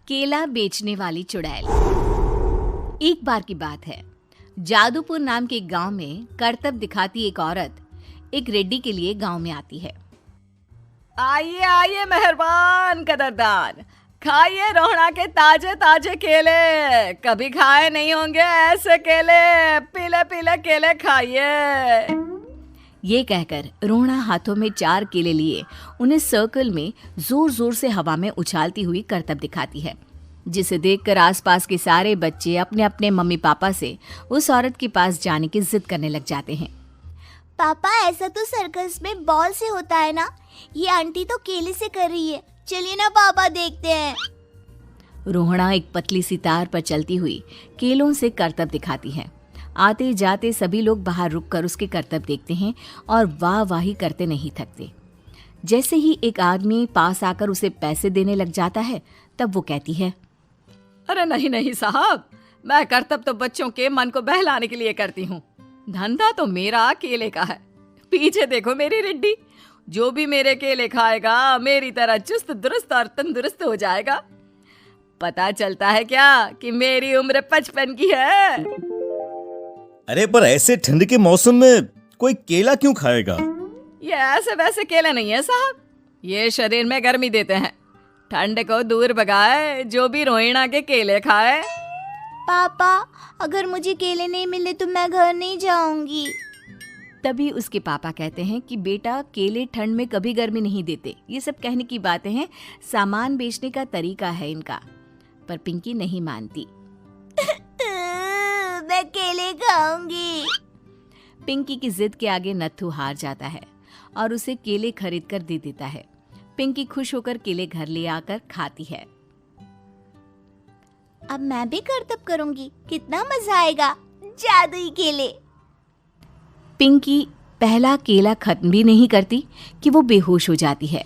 केला बेचने वाली चुड़ैल। एक बार की बात है, जादूपुर नाम के एक गांव में करतब दिखाती एक औरत एक रेड्डी के लिए गांव में आती है। आइए आइए मेहरबान कदरदान, खाइए रोहड़ा के ताजे ताजे केले। कभी खाए नहीं होंगे ऐसे केले, पीले पीले केले खाइए। ये कहकर रोहड़ा हाथों में 4 केले लिए उन्हें सर्कल में जोर जोर से हवा में उछालती हुई करतब दिखाती है, जिसे देखकर आसपास के सारे बच्चे अपने अपने मम्मी पापा से उस औरत के पास जाने की जिद करने लग जाते हैं। पापा, ऐसा तो सर्कस में बॉल से होता है ना, ये आंटी तो केले से कर रही है। चलिए ना पापा, देखते हैं। रोहड़ा एक पतली सी तार पर चलती हुई केलों से करतब दिखाती है। आते जाते सभी लोग बाहर रुककर उसके करतब देखते हैं और वाह वाही करते नहीं थकते। जैसे ही एक आदमी पास आकर उसे पैसे देने लग जाता है, तब वो कहती है, अरे नहीं नहीं साहब, मैं करतब तो बच्चों के मन को बहलाने के लिए करती हूँ। धंधा तो मेरा केले का है। पीछे देखो मेरी रिड्डी, जो भी मेरे केले खाएगा मेरी तरह चुस्त दुरुस्त और तंदुरुस्त हो जाएगा। पता चलता है क्या कि मेरी उम्र 55 की है। अरे पर ऐसे ठंड के मौसम में कोई केला क्यों खाएगा? ये ऐसे वैसे केले नहीं है साहब, ये शरीर में गर्मी देते हैं। ठंड को दूर भगाए जो भी रोहिणा के केले खाए। पापा, अगर मुझे केले नहीं मिले तो मैं घर नहीं जाऊंगी। तभी उसके पापा कहते हैं कि बेटा, केले ठंड में कभी गर्मी नहीं देते। ये सब कहने की बातें हैं, सामान बेचने का तरीका है इनका। पर पिंकी नहीं मानती। मैं केले खाऊंगी। पिंकी की जिद के आगे नत्थू हार जाता है और उसे केले खरीद कर दे देता है। पिंकी खुश होकर केले घर ले आकर खाती है। अब मैं भी करतब करूंगी, कितना मजा आएगा। जादुई केले। पिंकी पहला केला खत्म भी नहीं करती कि वो बेहोश हो जाती है।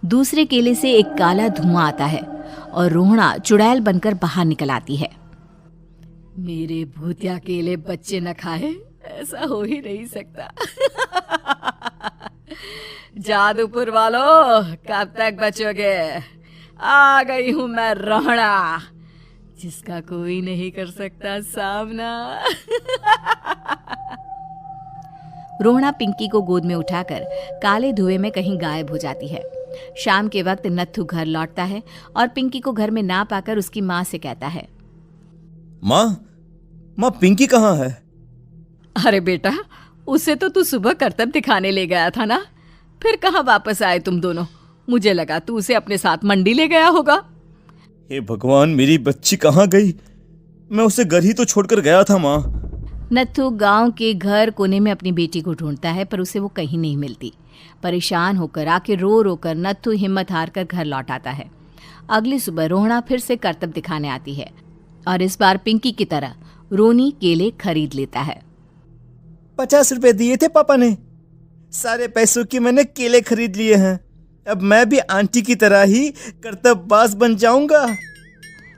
दूसरे केले से एक काला धुआं आता है और रोहड़ा चुड़ैल बनकर बाहर निकल आती है। मेरे भूतिया केले बच्चे न खाए, ऐसा हो ही नहीं सकता। जादूपुर वालों, कब तक बचोगे? आ गई हूं मैं रोहड़ा, जिसका कोई नहीं कर सकता सामना। रोहड़ा पिंकी को गोद में उठाकर काले धुएं में कहीं गायब हो जाती है। शाम के वक्त नत्थू घर लौटता है और पिंकी को घर में ना पाकर उसकी माँ से कहता है, माँ पिंकी कहाँ है? अरे बेटा, उसे तो तू सुबह करतब दिखाने ले गया था ना, फिर कहाँ वापस आए तुम दोनों? मुझे लगा तू उसे अपने साथ मंडी ले गया होगा। हे भगवान, मेरी बच्ची कहाँ गई? मैं उसे घर ही तो छोड़कर गया था माँ। नत्थू गांव के घर कोने में अपनी बेटी को ढूंढता है, पर उसे वो कहीं नहीं मिलती। परेशान होकर आखिर रो रो कर नत्थू हिम्मत हार कर घर लौट आता है। अगली सुबह रोहड़ा फिर से करतब दिखाने आती है और इस बार पिंकी की तरह रोनी केले खरीद लेता है। 50 रुपए दिए थे पापा ने, सारे पैसों की मैंने केले खरीद लिए हैं। अब मैं भी आंटी की तरह ही करतबबाज बन जाऊंगा।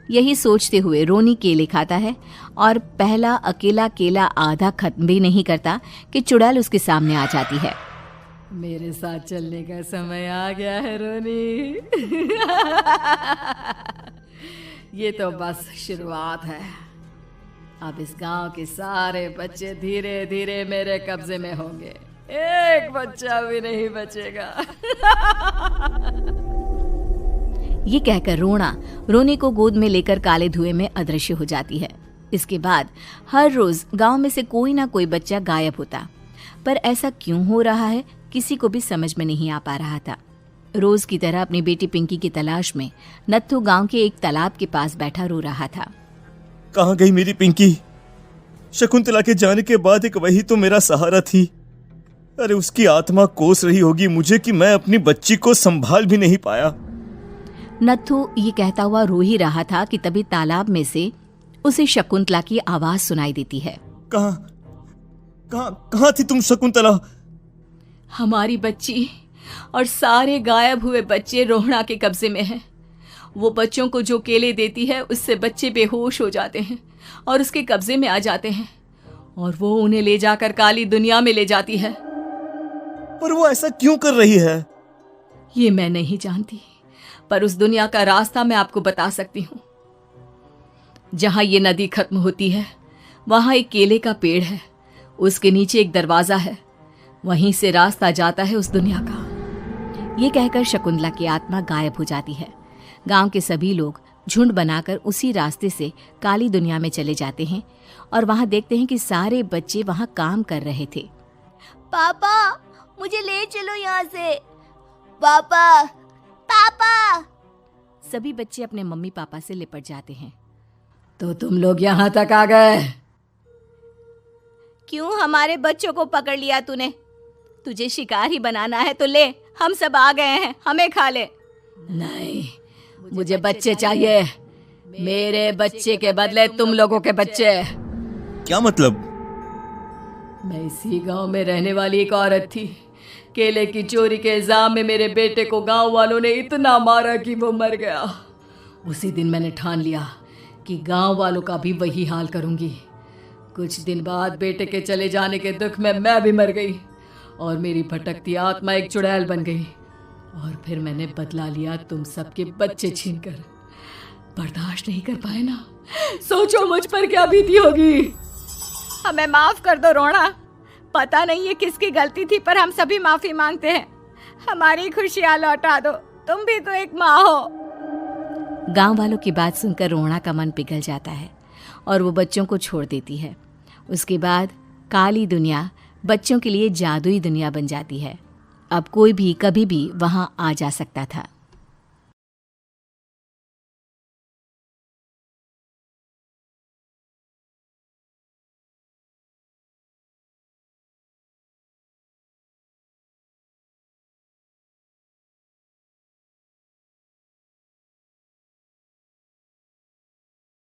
यही सोचते हुए रोनी केले खाता है और पहला अकेला केला आधा खत्म भी नहीं करता कि चुड़ैल उसके सामने आ जाती है। मेरे साथ चलने का समय आ गया है रोनी। ये तो बस शुरुआत है। अब इस गांव के सारे बच्चे धीरे धीरे मेरे कब्जे में होंगे, एक बच्चा भी नहीं बचेगा। ये कहकर रोनी को गोद में लेकर काले धुएं में अदृश्य हो जाती है। इसके बाद हर रोज गांव में से कोई ना कोई बच्चा गायब होता, पर ऐसा क्यों हो रहा है किसी को भी समझ में नहीं आ पा रहा था। रोज की तरह अपनी बेटी पिंकी की तलाश में नत्थू गांव के एक तालाब के पास बैठा रो रहा था। कहाँ गई मेरी पिंकी? शकुंतला के जाने के बाद एक वही तो मेरा सहारा थी। अरे उसकी आत्मा कोस रही होगी मुझे कि मैं अपनी बच्ची को संभाल भी नहीं पाया। नत्थू ये कहता हुआ रो ही रहा था कि तभी तालाब में से उसे शकुंतला की आवाज सुनाई देती है। कहाँ थी तुम शकुंतला? हमारी बच्ची और सारे गायब हुए बच्चे रोहड़ा के कब्जे में हैं। वो बच्चों को जो केले देती है उससे बच्चे बेहोश हो जाते हैं और उसके कब्जे में आ जाते हैं और वो उन्हें ले जाकर काली दुनिया में ले जाती है। पर वो ऐसा क्यों कर रही है? ये मैं नहीं जानती, पर उस दुनिया का रास्ता मैं आपको बता सकती हूँ। जहां ये नदी खत्म होती है वहां एक केले का पेड़ है, उसके नीचे एक दरवाजा है, वहीं से रास्ता जाता है उस दुनिया का। ये कहकर शकुंतला की आत्मा गायब हो जाती है। गांव के सभी लोग झुंड बनाकर उसी रास्ते से काली दुनिया में चले जाते हैं और वहां देखते हैं कि सारे बच्चे वहां काम कर रहे थे। पापा मुझे ले चलो यहाँ से। पापा पापा। सभी बच्चे अपने मम्मी पापा से लिपट जाते हैं। तो तुम लोग यहाँ तक आ गए? क्यों हमारे बच्चों को पकड़ लिया तूने? तुझे शिकार ही बनाना है तो ले, हम सब आ गए हैं, हमें खा ले। नहीं, मुझे बच्चे चाहिए, मेरे बच्चे के बदले तुम लोगों के बच्चे। क्या मतलब? मैं इसी गांव में रहने वाली एक औरत थी। केले की चोरी के इल्जाम में मेरे बेटे को गांव वालों ने इतना मारा कि वो मर गया। उसी दिन मैंने ठान लिया कि गांव वालों का भी वही हाल करूंगी। कुछ दिन बाद बेटे के चले जाने के दुख में मैं भी मर गई और मेरी भटकती आत्मा एक चुड़ैल बन गई। और फिर मैंने बदला लिया तुम सबके बच्चे छीनकर। बर्दाश्त नहीं कर पाए ना? सोचो मुझ पर क्या बीती होगी। हमें माफ कर दो रोना, पता नहीं ये किसकी गलती थी पर हम सभी माफी मांगते हैं। हमारी खुशियां लौटा दो, तुम भी तो एक माँ हो। गांव वालों की बात सुनकर रोना का मन पिघल जाता है और वो बच्चों को छोड़ देती है। उसके बाद काली दुनिया बच्चों के लिए जादुई दुनिया बन जाती है। अब कोई भी कभी भी वहां आ जा सकता था।